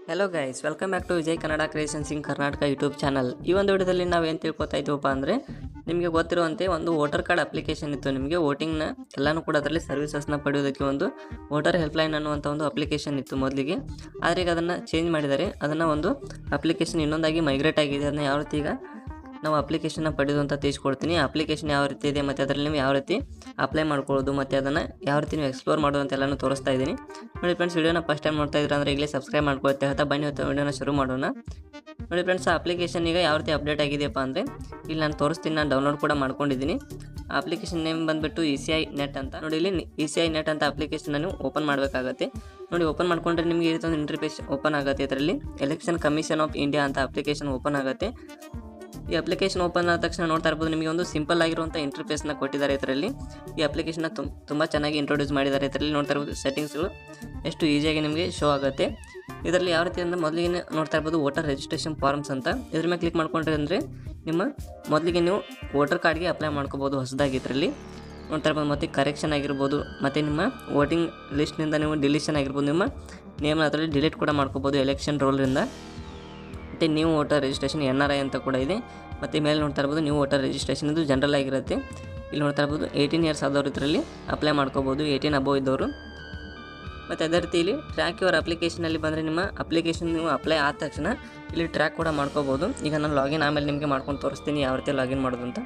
Hello guys, welcome back to Vijay Kannada creations in Karnataka YouTube channel. ಈ ಒಂದು ವಿಡಿಯೋದಲ್ಲಿ ನಾವು ಏನು ತಿಳ್ಕೊತಾ ಇದ್ದೀವಪ್ಪ ಅಂದರೆ, ನಿಮಗೆ ಗೊತ್ತಿರುವಂತೆ ಒಂದು ವೋಟರ್ ಕಾರ್ಡ್ ಅಪ್ಲಿಕೇಶನ್ ಇತ್ತು. ನಿಮಗೆ ವೋಟಿಂಗ್ನ ಎಲ್ಲನೂ ಕೂಡ ಅದರಲ್ಲಿ ಸರ್ವಿಸಸ್ನ ಪಡೆಯೋದಕ್ಕೆ ಒಂದು ವೋಟರ್ ಹೆಲ್ಪ್ಲೈನ್ ಅನ್ನುವಂಥ ಒಂದು ಅಪ್ಲಿಕೇಶನ್ ಇತ್ತು ಮೊದಲಿಗೆ. ಆದರೆ ಈಗ ಅದನ್ನು ಚೇಂಜ್ ಮಾಡಿದ್ದಾರೆ. ಅದನ್ನು ಒಂದು ಅಪ್ಲಿಕೇಶನ್ ಇನ್ನೊಂದಾಗಿ ಮೈಗ್ರೇಟ್ ಆಗಿದೆ. ಅದನ್ನು ಯಾವ ರೀತಿ ಈಗ ನಾವು ಅಪ್ಲಿಕೇಶನ್ನ ಪಡೆಯೋದು ಅಂತ ತಿಳಿಸ್ಕೊಡ್ತೀನಿ. ಅಪ್ಲಿಕೇಶನ್ ಯಾವ ರೀತಿ ಇದೆ ಮತ್ತು ಅದರಲ್ಲಿ ನೀವು ಯಾವ ರೀತಿ ಅಪ್ಲೈ ಮಾಡ್ಕೊಳ್ಳೋದು ಮತ್ತು ಅದನ್ನು ಯಾವ ರೀತಿ ನೀವು ಎಕ್ಸ್ಪ್ಲೋರ್ ಮಾಡೋದು ಅಂತ ಎಲ್ಲನೂ ತೋರಿಸ್ತಾ ಇದ್ದೀನಿ. ನೋಡಿ ಫ್ರೆಂಡ್ಸ್, ವಿಡಿಯೋನ ಫಸ್ಟ್ ಟೈಮ್ ನೋಡ್ತಾ ಇದ್ದೀರಾ ಅಂದರೆ ಈಗಲೇ ಸಬ್ಸ್ಕ್ರೈಬ್ ಮಾಡ್ಕೊಳ್ತಾ ಹೇಳ್ತಾ ಬನ್ನಿ ವಿಡಿಯೋನ ಶುರು ಮಾಡೋಣ. ನೋಡಿ ಫ್ರೆಂಡ್ಸ್, ಆ ಅಪ್ಲಿಕೇಶನ್ ಈಗ ಯಾವ ರೀತಿ ಅಪ್ಡೇಟ್ ಆಗಿದೆಯಪ್ಪ ಅಂದರೆ ಇಲ್ಲಿ ನಾನು ತೋರಿಸ್ತೀನಿ. ನಾನು ಡೌನ್ಲೋಡ್ ಕೂಡ ಮಾಡ್ಕೊಂಡಿದ್ದೀನಿ. ಆ ಅಪ್ಲಿಕೇಶನ್ ನೇಮ್ ಬಂದುಬಿಟ್ಟು ECI ನೆಟ್ ಅಂತ. ನೋಡಿ ಇಲ್ಲಿ ECI ನೆಟ್ ಅಂತ ಅಪ್ಲಿಕೇಶನ್ ನೀವು ಓಪನ್ ಮಾಡಬೇಕಾಗತ್ತೆ. ನೋಡಿ, ಓಪನ್ ಮಾಡ್ಕೊಂಡ್ರೆ ನಿಮಗೆ ಈ ರೀತಿ ಒಂದು ಇಂಟರ್ಫೇಸ್ ಓಪನ್ ಆಗುತ್ತೆ. ಇದರಲ್ಲಿ ಎಲೆಕ್ಷನ್ ಕಮಿಷನ್ ಆಫ್ ಇಂಡಿಯಾ ಅಂತ ಅಪ್ಲಿಕೇಶನ್ ಓಪನ್ ಆಗುತ್ತೆ. ಈ ಅಪ್ಲಿಕೇಶನ್ ಓಪನ್ ಆದ ತಕ್ಷಣ ನೋಡ್ತಾ ಇರ್ಬೋದು, ನಿಮಗೆ ಒಂದು ಸಿಂಪಲ್ ಆಗಿರುವಂಥ ಇಂಟರ್ಫೇಸ್ನ ಕೊಟ್ಟಿದ್ದಾರೆ. ಇದರಲ್ಲಿ ಈ ಅಪ್ಲಿಕೇಶನ್ನ ತುಂಬ ಚೆನ್ನಾಗಿ ಇಂಟ್ರೊಡ್ಯೂಸ್ ಮಾಡಿದ್ದಾರೆ. ಇದರಲ್ಲಿ ನೋಡ್ತಾ ಇರ್ಬೋದು ಸೆಟ್ಟಿಂಗ್ಸ್ಗಳು ಎಷ್ಟು ಈಸಿಯಾಗಿ ನಿಮಗೆ ಶೋ ಆಗುತ್ತೆ. ಇದರಲ್ಲಿ ಯಾವ ರೀತಿ ಅಂದರೆ ಮೊದಲಿಗೆ ನೋಡ್ತಾ ಇರ್ಬೋದು ವೋಟರ್ ರಿಜಿಸ್ಟ್ರೇಷನ್ ಫಾರ್ಮ್ಸ್ ಅಂತ. ಇದ್ರ ಮೇಲೆ ಕ್ಲಿಕ್ ಮಾಡ್ಕೊಂಡ್ರೆ ಅಂದರೆ ನಿಮ್ಮ ಮೊದಲಿಗೆ ನೀವು ವೋಟರ್ ಕಾರ್ಡ್ಗೆ ಅಪ್ಲೈ ಮಾಡ್ಕೋಬೋದು ಹೊಸದಾಗಿ. ಇದರಲ್ಲಿ ನೋಡ್ತಾ ಇರ್ಬೋದು ಮತ್ತು ಕರೆಕ್ಷನ್ ಆಗಿರ್ಬೋದು ಮತ್ತು ನಿಮ್ಮ ವೋಟಿಂಗ್ ಲಿಸ್ಟ್ನಿಂದ ನೀವು ಡಿಲೀಷನ್ ಆಗಿರ್ಬೋದು, ನಿಮ್ಮ ನೇಮ್ನ ಅದರಲ್ಲಿ ಡಿಲೀಟ್ ಕೂಡ ಮಾಡ್ಕೋಬೋದು ಎಲೆಕ್ಷನ್ ರೋಲ್ರಿಂದ. ಮತ್ತು ನ್ಯೂ ವೋಟರ್ ರಿಜಿಸ್ಟ್ರೇಷನ್ NRI ಅಂತ ಕೂಡ ಇದೆ. ಮತ್ತು ಮೇಲೆ ನೋಡ್ತಾ ಇರ್ಬೋದು ನ್ಯೂ ವೋಟರ್ ರಿಜಿಸ್ಟ್ರೇಷನ್ ಇದು ಜನರಲ್ ಆಗಿರುತ್ತೆ. ಇಲ್ಲಿ ನೋಡ್ತಾ ಇರ್ಬೋದು 18 ಇಯರ್ಸ್ ಆದವರು ಇದರಲ್ಲಿ ಅಪ್ಲೈ ಮಾಡ್ಕೋಬೋದು, 18 ಅಬೋವ್ ಇದ್ದವರು. ಮತ್ತು ಅದೇ ರೀತಿ ಇಲ್ಲಿ ಟ್ರ್ಯಾಕ್ ಯುವರ್ ಅಪ್ಲಿಕೇಶನಲ್ಲಿ ಬಂದರೆ ನಿಮ್ಮ ಅಪ್ಲಿಕೇಶನ್ ನೀವು ಅಪ್ಲೈ ಆದ ತಕ್ಷಣ ಇಲ್ಲಿ ಟ್ರ್ಯಾಕ್ ಕೂಡ ಮಾಡ್ಕೋಬೋದು. ಈಗ ನಾನು ಲಾಗಿನ್ ಆಮೇಲೆ ನಿಮಗೆ ಮಾಡ್ಕೊಂಡು ತೋರಿಸ್ತೀನಿ ಯಾವ ರೀತಿ ಲಾಗಿನ್ ಮಾಡೋದು ಅಂತ.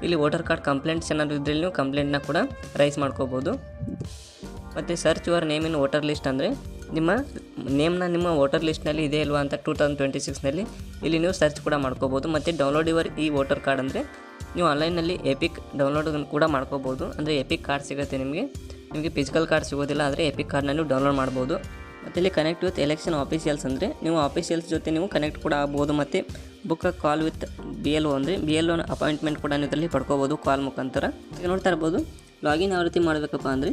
ಇಲ್ಲಿ ವೋಟರ್ ಕಾರ್ಡ್ ಕಂಪ್ಲೇಂಟ್ಸ್ ಏನಾದರೂ ಇದ್ರಲ್ಲಿ ನೀವು ಕಂಪ್ಲೇಂಟ್ನ ಕೂಡ ರೈಸ್ ಮಾಡ್ಕೋಬೋದು. ಮತ್ತು search your name in voter list ಅಂದರೆ ನಿಮ್ಮ ನೇಮ್ನ ನಿಮ್ಮ ವೋಟರ್ ಲಿಸ್ಟ್ನಲ್ಲಿ ಇದೆ ಇಲ್ವಾ ಅಂತ 2026ನಲ್ಲಿ ಇಲ್ಲಿ ನೀವು ಸರ್ಚ್ ಕೂಡ ಮಾಡ್ಕೋಬೋದು. ಮತ್ತು ಡೌನ್ಲೋಡ್ ಯುವರ್ ಈ ವೋಟರ್ ಕಾರ್ಡ್ ಅಂದರೆ ನೀವು ಆನ್ಲೈನಲ್ಲಿ ಎಪಿಕ್ ಡೌನ್ಲೋಡ್ ಕೂಡ ಮಾಡ್ಕೋಬೋದು. ಅಂದರೆ ಎಪಿಕ್ ಕಾರ್ಡ್ ಸಿಗುತ್ತೆ ನಿಮಗೆ ಫಿಸಿಕಲ್ ಕಾರ್ಡ್ ಸಿಗೋದಿಲ್ಲ, ಆದರೆ ಎಪಿಕ್ ಕಾರ್ಡ್ನ ನೀವು ಡೌನ್ಲೋಡ್ ಮಾಡ್ಬೋದು. ಮತ್ತು ಇಲ್ಲಿ ಕನೆಕ್ಟ್ ವಿತ್ ಎಲೆಕ್ಷನ್ ಆಫೀಸಿಯಲ್ಸ್ ಅಂದರೆ ನೀವು ಆಫೀಸಿಯಲ್ಸ್ ಜೊತೆ ನೀವು ಕನೆಕ್ಟ್ ಕೂಡ ಆಗ್ಬೋದು. ಮತ್ತು ಬುಕ್ ಕಾಲ್ ವಿತ್ BLO ಅಂದರೆ BLO ಅಪಾಯಿಂಟ್ಮೆಂಟ್ ಕೂಡ ನೀವು ಇದರಲ್ಲಿ ಪಡ್ಕೋಬೋದು ಕಾಲ್ ಮುಖಾಂತರ. ಈಗ ನೋಡ್ತಾ ಇರ್ಬೋದು ಲಾಗಿನ್ ಯಾವ ರೀತಿ ಮಾಡಬೇಕಪ್ಪ ಅಂದರೆ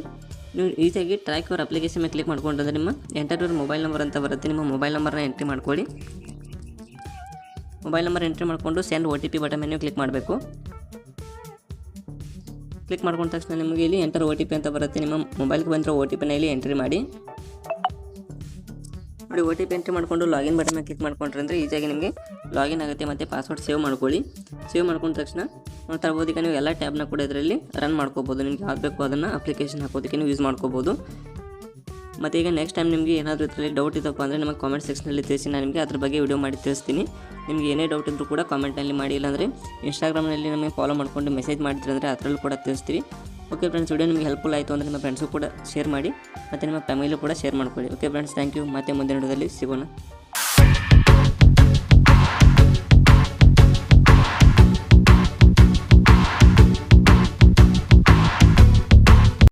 ನೀವು ಈಸಿಯಾಗಿ ಟ್ರ್ಯಾಕ್ ಯುವರ್ ಅಪ್ಲಿಕೇಶನ್ ಮೇಲೆ ಕ್ಲಿಕ್ ಮಾಡ್ಕೊಂಡ್ರೆ ನಿಮ್ಮ ಎಂಟರ್ ಯುವರ್ ಮೊಬೈಲ್ ನಂಬರ್ ಅಂತ ಬರುತ್ತೆ. ನಿಮ್ಮ ಮೊಬೈಲ್ ನಂಬರ್ನ ಎಂಟ್ರಿ ಮಾಡ್ಕೊಳ್ಳಿ. ಮೊಬೈಲ್ ನಂಬರ್ ಎಂಟ್ರಿ ಮಾಡಿಕೊಂಡು ಸೆಂಡ್ OTP ಬಟನ್ ಮೇಲೆ ಕ್ಲಿಕ್ ಮಾಡಬೇಕು. ಕ್ಲಿಕ್ ಮಾಡ್ಕೊಂಡ ತಕ್ಷಣ ನಿಮಗೆ ಇಲ್ಲಿ ಎಂಟರ್ OTP ಅಂತ ಬರುತ್ತೆ. ನಿಮ್ಮ ಮೊಬೈಲ್ಗೆ ಬಂದಿರೋ OTPನ ಇಲ್ಲಿ ಎಂಟ್ರಿ ಮಾಡಿ. ನೋಡಿ, OTP ಎಂಟ್ರಿ ಮಾಡಿಕೊಂಡು ಲಾಗಿನ್ ಬಟನ್ ಮೇಲೆ ಕ್ಲಿಕ್ ಮಾಡ್ಕೊಂಡ್ರೆ ಅಂದರೆ ಈಸಿಯಾಗಿ ನಿಮಗೆ ಲಾಗಿನ್ ಆಗುತ್ತೆ. ಮತ್ತು ಪಾಸ್ವರ್ಡ್ ಸೇವ್ ಮಾಡ್ಕೊಳ್ಳಿ. ಸೇವ್ ಮಾಡ್ಕೊಂಡ ತಕ್ಷಣ ನೋಡ್ತಾ ಇರ್ಬೋದು ಈಗ ನೀವು ಎಲ್ಲ ಟ್ಯಾಬ್ನ ಕೂಡ ಇದರಲ್ಲಿ ರನ್ ಮಾಡ್ಕೋಬೋದು. ನಿಮಗೆ ಯಾವ್ದು ಬೇಕು ಅದನ್ನು ಅಪ್ಲಿಕೇಶನ್ ಹಾಕೋದಕ್ಕೆ ನೀವು ಯೂಸ್ ಮಾಡ್ಕೋಬೋದು. ಮತ್ತು ಈಗ ನೆಕ್ಸ್ಟ್ ಟೈಮ್ ನಿಮಗೆ ಏನಾದರೂ ಇದರಲ್ಲಿ ಡೌಟ್ ಇದ್ದಪ್ಪ ಅಂದರೆ ನಮಗೆ ಕಾಮೆಂಟ್ ಸೆಕ್ಷನಲ್ಲಿ ತಿಳಿಸಿ. ನಾನು ನಿಮಗೆ ಅದ್ರ ಬಗ್ಗೆ ವಿಡಿಯೋ ಮಾಡಿ ತಿಳಿಸ್ತೀನಿ. ನಿಮಗೆ ಏನೇ ಡೌಟ್ ಇದ್ದರೂ ಕೂಡ ಕಾಮೆಂಟಲ್ಲಿ ಮಾಡಿ, ಇಲ್ಲಾಂದರೆ ಇನ್ಸ್ಟಾಗ್ರಾಮ್ನಲ್ಲಿ ನಮಗೆ ಫಾಲೋ ಮಾಡಿಕೊಂಡು ಮೆಸೇಜ್ ಮಾಡ್ತೀರಿ ಅಂದರೆ ಅದರಲ್ಲೂ ಕೂಡ ತಿಳಿಸ್ತೀವಿ. ಓಕೆ ಫ್ರೆಂಡ್ಸ್, ವಿಡಿಯೋ ನಿಮಗೆ ಹೆಲ್ಪ್ಫುಲ್ ಆಯಿತು ಅಂದರೆ ನಿಮ್ಮ ಫ್ರೆಂಡ್ಸು ಕೂಡ ಶೇರ್ ಮಾಡಿ ಮತ್ತು ನಿಮ್ಮ ಫ್ಯಾಮಿಲಿ ಕೂಡ ಶೇರ್ ಮಾಡ್ಕೊಳ್ಳಿ. Okay friends, thank you. ಮತ್ತೆ ಮುಂದಿನ ವಿಡಿಯೋದಲ್ಲಿ ಸಿಗೋಣ.